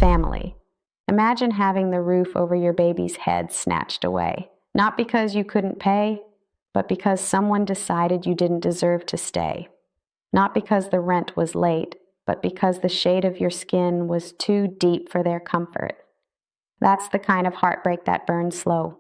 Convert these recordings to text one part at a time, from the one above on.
Family. Imagine having the roof over your baby's head snatched away. Not because you couldn't pay, but because someone decided you didn't deserve to stay. Not because the rent was late, but because the shade of your skin was too deep for their comfort. That's the kind of heartbreak that burns slow.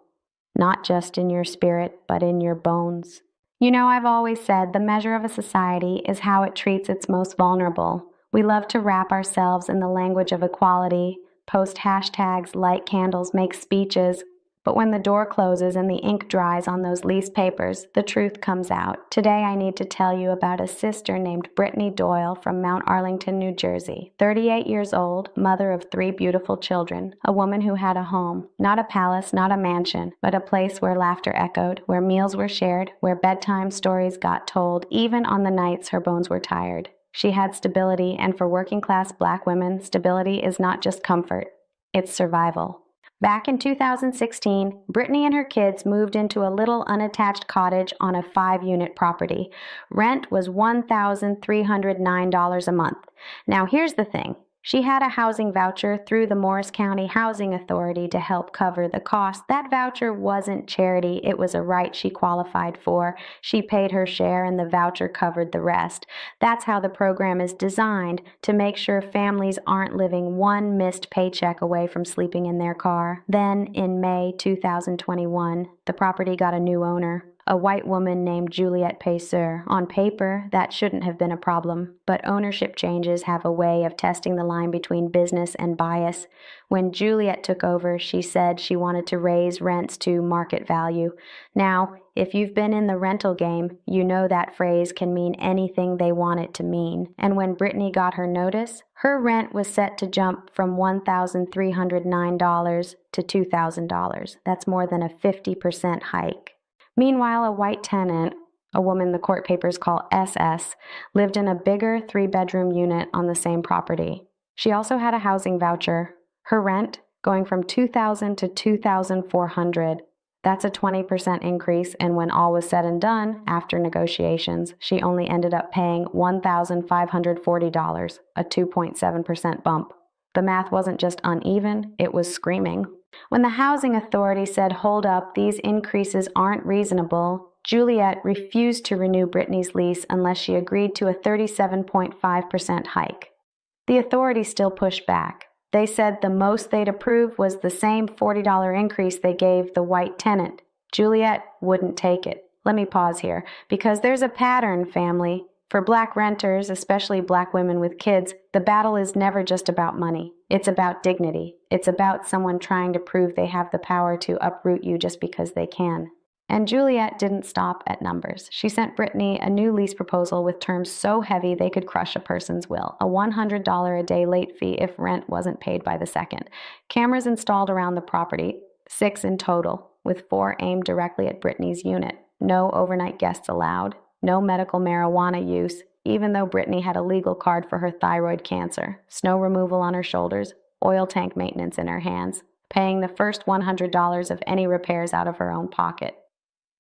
Not just in your spirit, but in your bones. You know, I've always said the measure of a society is how it treats its most vulnerable. We love to wrap ourselves in the language of equality, post hashtags, light candles, make speeches, but when the door closes and the ink dries on those lease papers, the truth comes out. Today I need to tell you about a sister named Brittany Doyle from Mount Arlington, New Jersey. 38 years old, mother of 3 beautiful children, a woman who had a home. Not a palace, not a mansion, but a place where laughter echoed, where meals were shared, where bedtime stories got told, even on the nights her bones were tired. She had stability, and for working-class Black women, stability is not just comfort, it's survival. Back in 2016, Brittany and her kids moved into a little unattached cottage on a 5-unit property. Rent was $1,309 a month. Now here's the thing. She had a housing voucher through the Morris County Housing Authority to help cover the cost. That voucher wasn't charity, it was a right she qualified for. She paid her share and the voucher covered the rest. That's how the program is designed, to make sure families aren't living one missed paycheck away from sleeping in their car. Then, in May 2021, the property got a new owner. A white woman named Juliette Payseur. On paper, that shouldn't have been a problem, but ownership changes have a way of testing the line between business and bias. When Juliette took over, she said she wanted to raise rents to market value. Now, if you've been in the rental game, you know that phrase can mean anything they want it to mean. And when Brittany got her notice, her rent was set to jump from $1,309 to $2,000. That's more than a 50% hike. Meanwhile, a white tenant, a woman the court papers call SS, lived in a bigger 3-bedroom unit on the same property. She also had a housing voucher. Her rent going from $2,000 to $2,400. That's a 20% increase, and when all was said and done, after negotiations, she only ended up paying $1,540, a 2.7% bump. The math wasn't just uneven, it was screaming. When the housing authority said, "Hold up, these increases aren't reasonable," Juliette refused to renew Brittany's lease unless she agreed to a 37.5% hike. The authority still pushed back. They said the most they'd approve was the same $40 increase they gave the white tenant. Juliette wouldn't take it. Let me pause here, because there's a pattern, family. For Black renters, especially Black women with kids, the battle is never just about money. It's about dignity. It's about someone trying to prove they have the power to uproot you just because they can. And Juliette didn't stop at numbers. She sent Brittany a new lease proposal with terms so heavy they could crush a person's will. A $100 a day late fee if rent wasn't paid by the second. Cameras installed around the property, 6 in total, with 4 aimed directly at Brittany's unit. No overnight guests allowed. No medical marijuana use, even though Brittany had a legal card for her thyroid cancer. Snow removal on her shoulders, oil tank maintenance in her hands, paying the first $100 of any repairs out of her own pocket.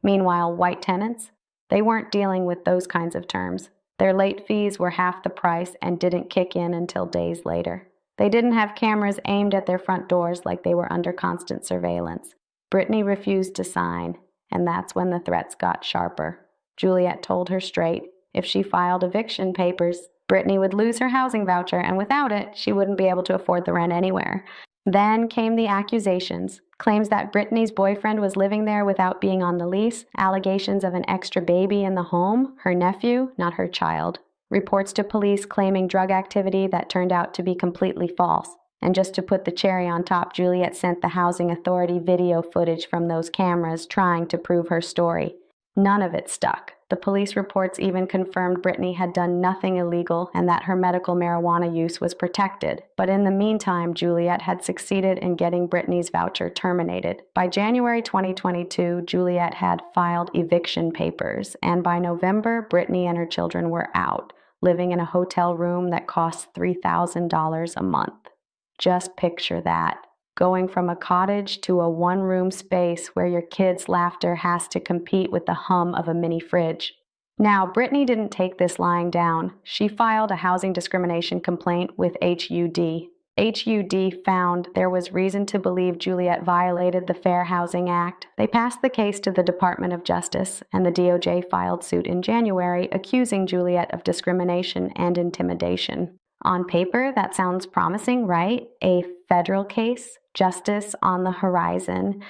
Meanwhile, white tenants, they weren't dealing with those kinds of terms. Their late fees were half the price and didn't kick in until days later. They didn't have cameras aimed at their front doors like they were under constant surveillance. Brittany refused to sign, and that's when the threats got sharper. Juliette told her straight, if she filed eviction papers, Brittany would lose her housing voucher, and without it, she wouldn't be able to afford the rent anywhere. Then came the accusations, claims that Brittany's boyfriend was living there without being on the lease, allegations of an extra baby in the home, her nephew, not her child, reports to police claiming drug activity that turned out to be completely false. And just to put the cherry on top, Juliette sent the housing authority video footage from those cameras trying to prove her story. None of it stuck. The police reports even confirmed Brittany had done nothing illegal and that her medical marijuana use was protected. But in the meantime, Juliette had succeeded in getting Brittany's voucher terminated. By January 2022, Juliette had filed eviction papers, and by November, Brittany and her children were out, living in a hotel room that cost $3,000 a month. Just picture that. Going from a cottage to a one-room space where your kids' laughter has to compete with the hum of a mini fridge. Now, Brittany didn't take this lying down. She filed a housing discrimination complaint with HUD. HUD found there was reason to believe Juliet violated the Fair Housing Act. They passed the case to the Department of Justice, and the DOJ filed suit in January accusing Juliet of discrimination and intimidation. On paper, that sounds promising, right? A federal case, justice on the horizon.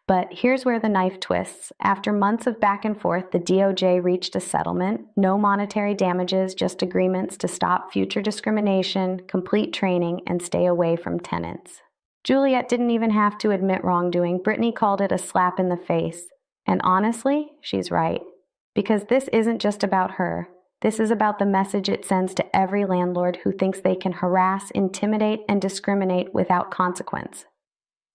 But here's where the knife twists. After months of back and forth, the DOJ reached a settlement. No monetary damages, just agreements to stop future discrimination, complete training, and stay away from tenants. Juliet didn't even have to admit wrongdoing. Brittany called it a slap in the face. And honestly, she's right. Because this isn't just about her. This is about the message it sends to every landlord who thinks they can harass, intimidate, and discriminate without consequence.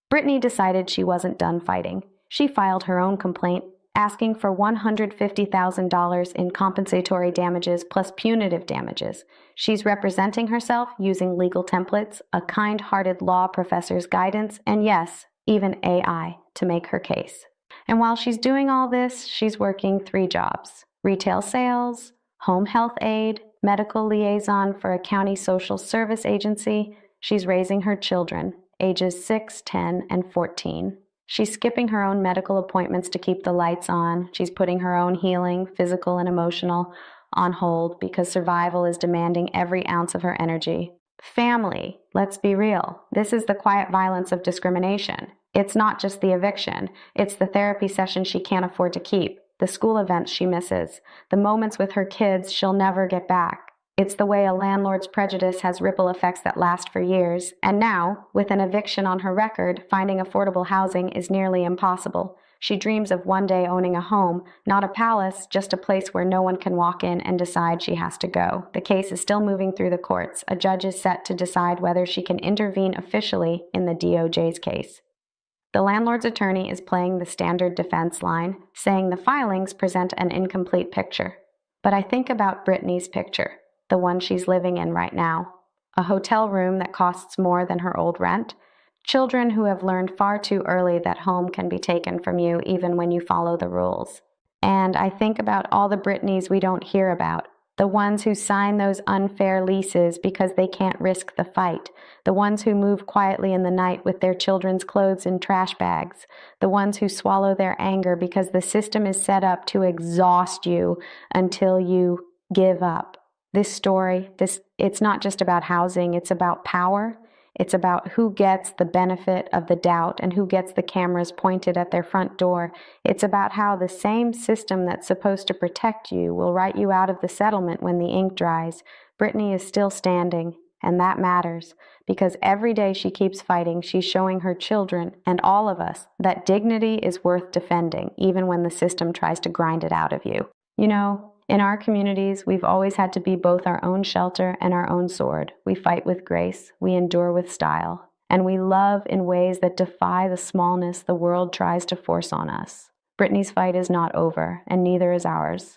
Brittany decided she wasn't done fighting. She filed her own complaint, asking for $150,000 in compensatory damages plus punitive damages. She's representing herself using legal templates, a kind-hearted law professor's guidance, and yes, even AI to make her case. And while she's doing all this, she's working 3 jobs: retail sales, home health aide, medical liaison for a county social service agency. She's raising her children, ages 6, 10, and 14. She's skipping her own medical appointments to keep the lights on. She's putting her own healing, physical and emotional, on hold because survival is demanding every ounce of her energy. Family, let's be real. This is the quiet violence of discrimination. It's not just the eviction. It's the therapy session she can't afford to keep, the school events she misses, the moments with her kids she'll never get back. It's the way a landlord's prejudice has ripple effects that last for years, and now, with an eviction on her record, finding affordable housing is nearly impossible. She dreams of one day owning a home, not a palace, just a place where no one can walk in and decide she has to go. The case is still moving through the courts. A judge is set to decide whether she can intervene officially in the DOJ's case. The landlord's attorney is playing the standard defense line, saying the filings present an incomplete picture. But I think about Brittany's picture, the one she's living in right now. A hotel room that costs more than her old rent. Children who have learned far too early that home can be taken from you even when you follow the rules. And I think about all the Brittany's we don't hear about. The ones who sign those unfair leases because they can't risk the fight. The ones who move quietly in the night with their children's clothes in trash bags. The ones who swallow their anger because the system is set up to exhaust you until you give up. This story, it's not just about housing, it's about power. It's about who gets the benefit of the doubt and who gets the cameras pointed at their front door. It's about how the same system that's supposed to protect you will write you out of the settlement when the ink dries. Brittany is still standing, and that matters, because every day she keeps fighting, she's showing her children and all of us that dignity is worth defending, even when the system tries to grind it out of you. You know, in our communities, we've always had to be both our own shelter and our own sword. We fight with grace, we endure with style, and we love in ways that defy the smallness the world tries to force on us. Brittany's fight is not over, and neither is ours.